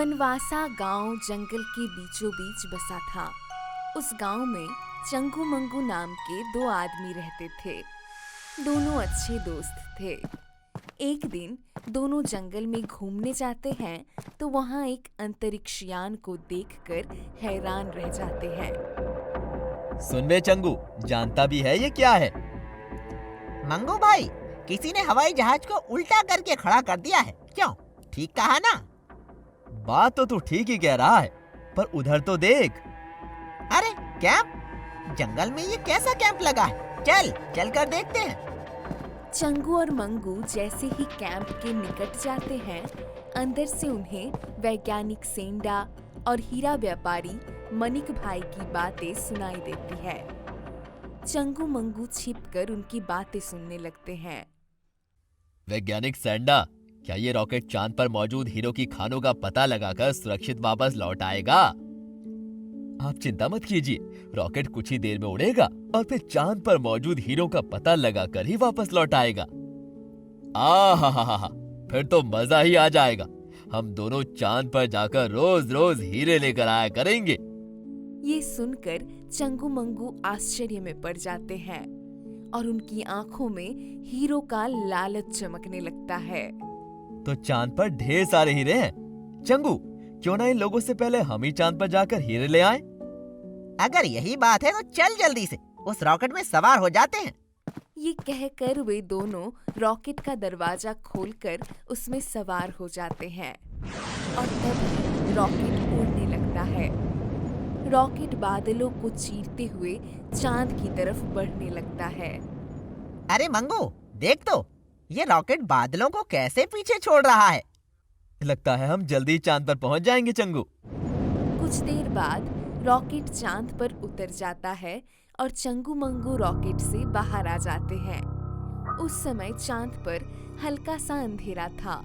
वनवासा गांव जंगल के बीचों बीच बसा था। उस गांव में चंगू मंगू नाम के दो आदमी रहते थे। दोनों अच्छे दोस्त थे। एक दिन दोनों जंगल में घूमने जाते हैं तो वहां एक अंतरिक्ष यान को देखकर हैरान रह जाते हैं। सुन बे चंगू, जानता भी है ये क्या है? मंगू भाई, किसी ने हवाई जहाज को उल्टा करके खड़ा कर दिया है। क्यों? ठीक कहा ना? बात तो तू ठीक ही कह रहा है, पर उधर तो देख। अरे कैंप? जंगल में ये कैसा कैंप लगा है? चल कर देखते हैं। चंगू और मंगू जैसे ही कैंप के निकट जाते हैं, अंदर से उन्हें वैज्ञानिक सेंडा और हीरा व्यापारी मनिक भाई की बातें सुनाई देती है। चंगू मंगू छिपकर उनकी बातें सुनने लगते हैं। वैज्ञानिक सैंडा, क्या ये रॉकेट चांद पर मौजूद हीरो की खानों का पता लगाकर सुरक्षित वापस लौट आएगा? आप चिंता मत कीजिए, रॉकेट कुछ ही देर में उड़ेगा और फिर चांद पर मौजूद हीरो का पता लगाकर ही वापस लौट आएगा। फिर तो मजा ही आ जाएगा। हम दोनों चांद पर जाकर रोज रोज हीरे लेकर आया करेंगे। ये सुनकर चंगू मंगू आश्चर्य में पड़ जाते हैं और उनकी आंखों में हीरो का लालच चमकने लगता है। तो चांद पर ढेर सारे हीरे हैं। चंगू, क्यों ना इन लोगों से पहले हम ही चांद पर जाकर हीरे ले आएं? अगर यही बात है तो चल जल्दी से उस रॉकेट में सवार हो जाते हैं। ये कहकर वे दोनों रॉकेट का दरवाजा खोलकर उसमें सवार हो जाते हैं और तब रॉकेट उड़ने लगता है। रॉकेट बादलों को चीरते हुए चांद की तरफ बढ़ने लगता है। अरे मंगू, देख तो, ये रॉकेट बादलों को कैसे पीछे छोड़ रहा है। लगता है हम जल्दी चांद पर पहुंच जाएंगे चंगू। कुछ देर बाद रॉकेट चांद पर उतर जाता है और चंगू मंगू रॉकेट से बाहर आ जाते हैं। उस समय चांद पर हल्का सा अंधेरा था।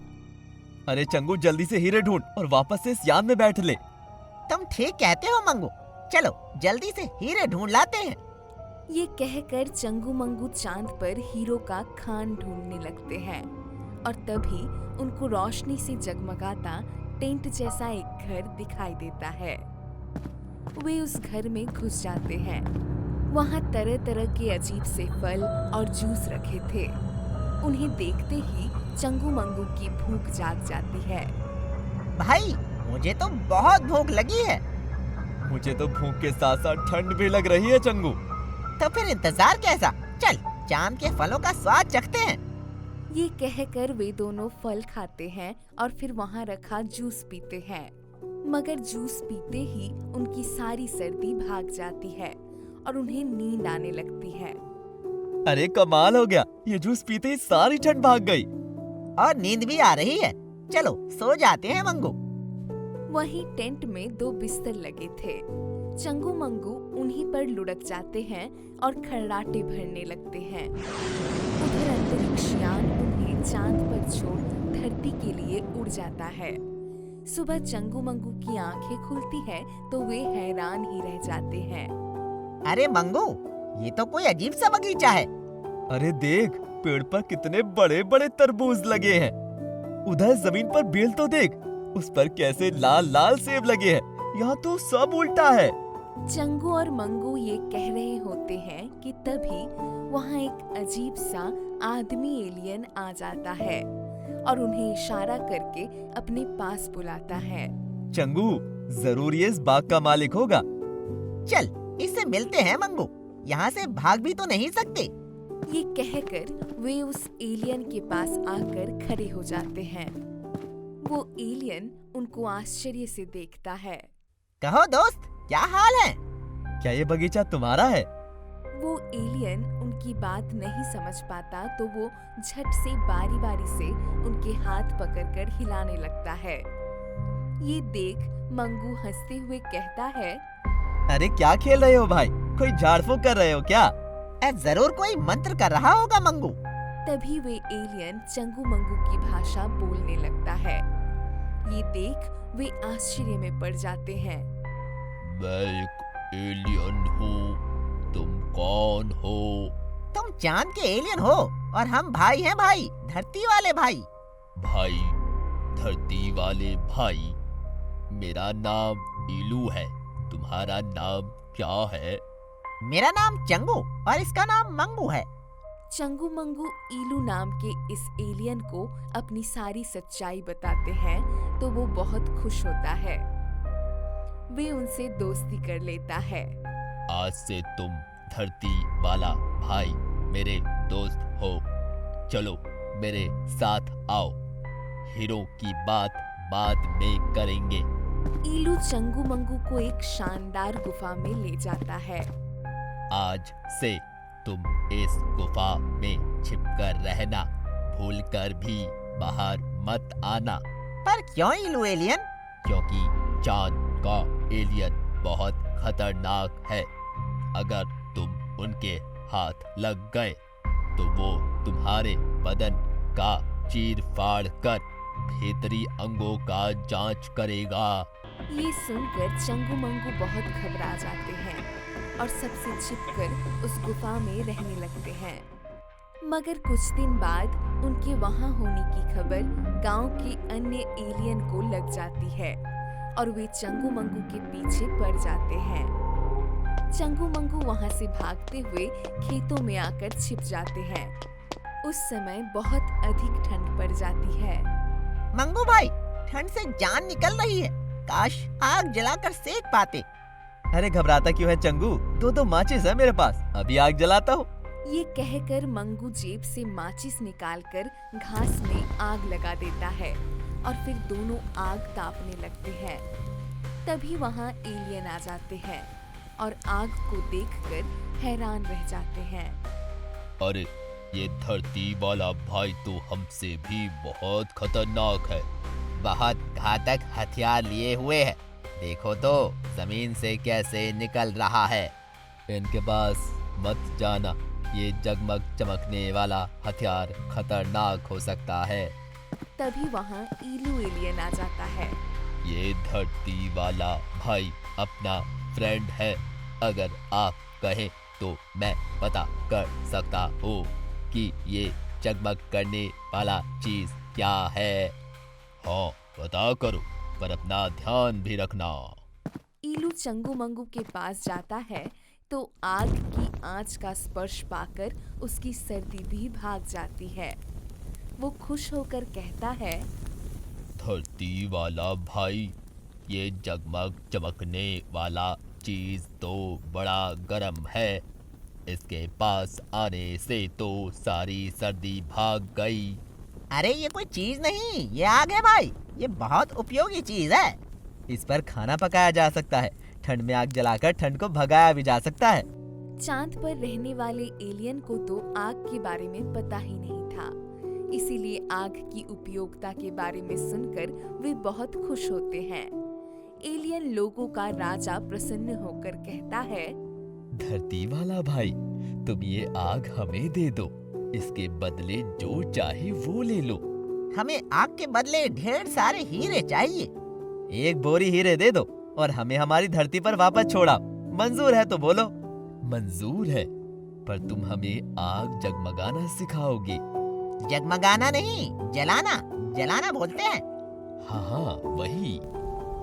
अरे चंगू, जल्दी से हीरे ढूंढ और वापस से इस यान में बैठ ले। तुम ठीक कहते हो मंगू, चलो जल्दी से हीरे ढूंढ लाते हैं। ये कहकर चंगू मंगू चांद पर हीरो का खान ढूंढने लगते हैं और तभी उनको रोशनी से जगमगाता टेंट जैसा एक घर दिखाई देता है। वे उस घर में घुस जाते हैं। वहाँ तरह तरह के अजीब से फल और जूस रखे थे। उन्हें देखते ही चंगू मंगू की भूख जाग जाती है। भाई, मुझे तो बहुत भूख लगी है। मुझे तो भूख के साथ साथ ठंड भी लग रही है चंगू। तो फिर इंतजार कैसा? चल चांद के फलों का स्वाद चखते हैं। ये कहकर वे दोनों फल खाते हैं और फिर वहाँ रखा जूस पीते हैं। मगर जूस पीते ही उनकी सारी सर्दी भाग जाती है और उन्हें नींद आने लगती है। अरे कमाल हो गया, ये जूस पीते ही सारी ठंड भाग गई और नींद भी आ रही है। चलो सो जाते हैं मंगू। वहीं टेंट में दो बिस्तर लगे थे। चंगू मंगू उन्हीं पर लुढ़क जाते हैं और खर्राटे भरने लगते हैं। उधर अंतरिक्ष यान उन्हें चांद पर छोड़ धरती के लिए उड़ जाता है। सुबह चंगू मंगू की आंखें खुलती है तो वे हैरान ही रह जाते हैं। अरे मंगू, ये तो कोई अजीब सा बगीचा है। अरे देख, पेड़ पर कितने बड़े बड़े तरबूज लगे हैं। उधर जमीन पर बेल तो देख, उस पर कैसे लाल लाल सेब लगे हैं। यहाँ तो सब उल्टा है। चंगू और मंगू ये कह रहे होते हैं कि तभी वहाँ एक अजीब सा आदमी एलियन आ जाता है और उन्हें इशारा करके अपने पास बुलाता है। चंगू, जरूर ये इस बाग का मालिक होगा। चल इससे मिलते हैं मंगू, यहाँ से भाग भी तो नहीं सकते। ये कहकर वे उस एलियन के पास आकर खड़े हो जाते हैं। वो एलियन उनको आश्चर्य से देखता है। कहो दोस्त, क्या हाल है? क्या ये बगीचा तुम्हारा है? वो एलियन उनकी बात नहीं समझ पाता तो वो झट से बारी बारी से उनके हाथ पकड़कर हिलाने लगता है। ये देख मंगू हंसते हुए कहता है, अरे क्या खेल रहे हो भाई? कोई झाड़ फूक कर रहे हो क्या? जरूर कोई मंत्र कर रहा होगा मंगू। तभी वे एलियन चंगू मंगू की भाषा बोलने लगता है। ये देख वे आश्चर्य में पड़ जाते हैं। मैं एक एलियन हूँ, तुम कौन हो? तुम चांद के एलियन हो और हम भाई हैं भाई, धरती वाले भाई। भाई, धरती वाले भाई, मेरा नाम ईलू है। तुम्हारा नाम क्या है? मेरा नाम चंगू और इसका नाम मंगू है। चंगू मंगू ईलू नाम के इस एलियन को अपनी सारी सच्चाई बताते हैं तो वो बहुत खुश होता है। वे उनसे दोस्ती कर लेता है। आज से तुम धरती वाला भाई मेरे दोस्त हो। चलो मेरे साथ आओ। हीरो की बात बाद में करेंगे। ईलू चंगू मंगू को एक शानदार गुफा में ले जाता है। आज से तुम इस गुफा में छिपकर रहना। भूलकर भी बाहर मत आना। पर क्यों ईलू एलियन? क्योंकि चांद का एलियन बहुत खतरनाक है। अगर तुम उनके हाथ लग गए तो वो तुम्हारे बदन का चीर फाड़ कर भीतरी अंगों का जांच करेगा। ये सुनकर चंगू मंगू बहुत घबरा जाते हैं और सबसे छिपकर उस गुफा में रहने लगते हैं। मगर कुछ दिन बाद उनके वहां होने की खबर गांव के अन्य एलियन को लग जाती है और वे चंगू मंगू के पीछे पड़ जाते हैं। चंगू मंगू वहां से भागते हुए खेतों में आकर छिप जाते हैं। उस समय बहुत अधिक ठंड पड़ जाती है। मंगू भाई, ठंड से जान निकल रही है। काश आग जलाकर सेक पाते। अरे घबराता क्यों है चंगू? दो माचिस है मेरे पास, अभी आग जलाता हूँ। ये कहकर मंगू जेब से माचिस निकालकर घास में आग लगा देता है और फिर दोनों आग तापने लगते हैं। तभी वहाँ एलियन आ जाते हैं और आग को देखकर हैरान रह जाते हैं। अरे ये धरती वाला भाई तो हमसे भी बहुत खतरनाक है। बहुत घातक हथियार लिए हुए है। देखो तो जमीन से कैसे निकल रहा है। इनके पास मत जाना। ये जगमग चमकने वाला हथियार खतरनाक हो सकता है। तभी वहाँ ईलू एलियन आ जाता है। ये धरती वाला भाई अपना फ्रेंड है। अगर आप कहें तो मैं पता कर सकता हूँ कि ये जगमग करने वाला चीज क्या है। हाँ पता करो, पर अपना ध्यान भी रखना। ईलू चंगू मंगू के पास जाता है तो आग की आंच का स्पर्श पाकर उसकी सर्दी भी भाग जाती है। वो खुश होकर कहता है, धरती वाला भाई, ये जगमग चमकने वाला चीज तो बड़ा गर्म है। इसके पास आने से तो सारी सर्दी भाग गई। अरे ये कोई चीज नहीं, ये आग है भाई। ये बहुत उपयोगी चीज है। इस पर खाना पकाया जा सकता है। ठंड में आग जलाकर ठंड को भगाया भी जा सकता है। चांद पर रहने वाले एलियन को तो आग के बारे में पता ही नहीं था, इसीलिए आग की उपयोगिता के बारे में सुनकर वे बहुत खुश होते हैं। एलियन लोगों का राजा प्रसन्न होकर कहता है, धरती वाला भाई, तुम ये आग हमें दे दो। इसके बदले जो चाहे वो ले लो। हमें आग के बदले ढेर सारे हीरे चाहिए। एक बोरी हीरे दे दो और हमें हमारी धरती पर वापस छोड़ा। मंजूर है तो बोलो। मंजूर है, पर तुम हमें आग जगमगाना सिखाओगे। जगमगाना नहीं, जलाना। जलाना बोलते हैं। हाँ वही।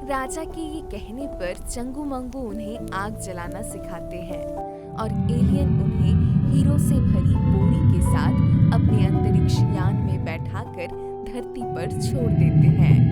राजा के ये कहने पर चंगू मंगू उन्हें आग जलाना सिखाते हैं और एलियन उन्हें हीरो से भरी बोरी के साथ अपने अंतरिक्ष यान में बैठाकर धरती पर छोड़ देते हैं।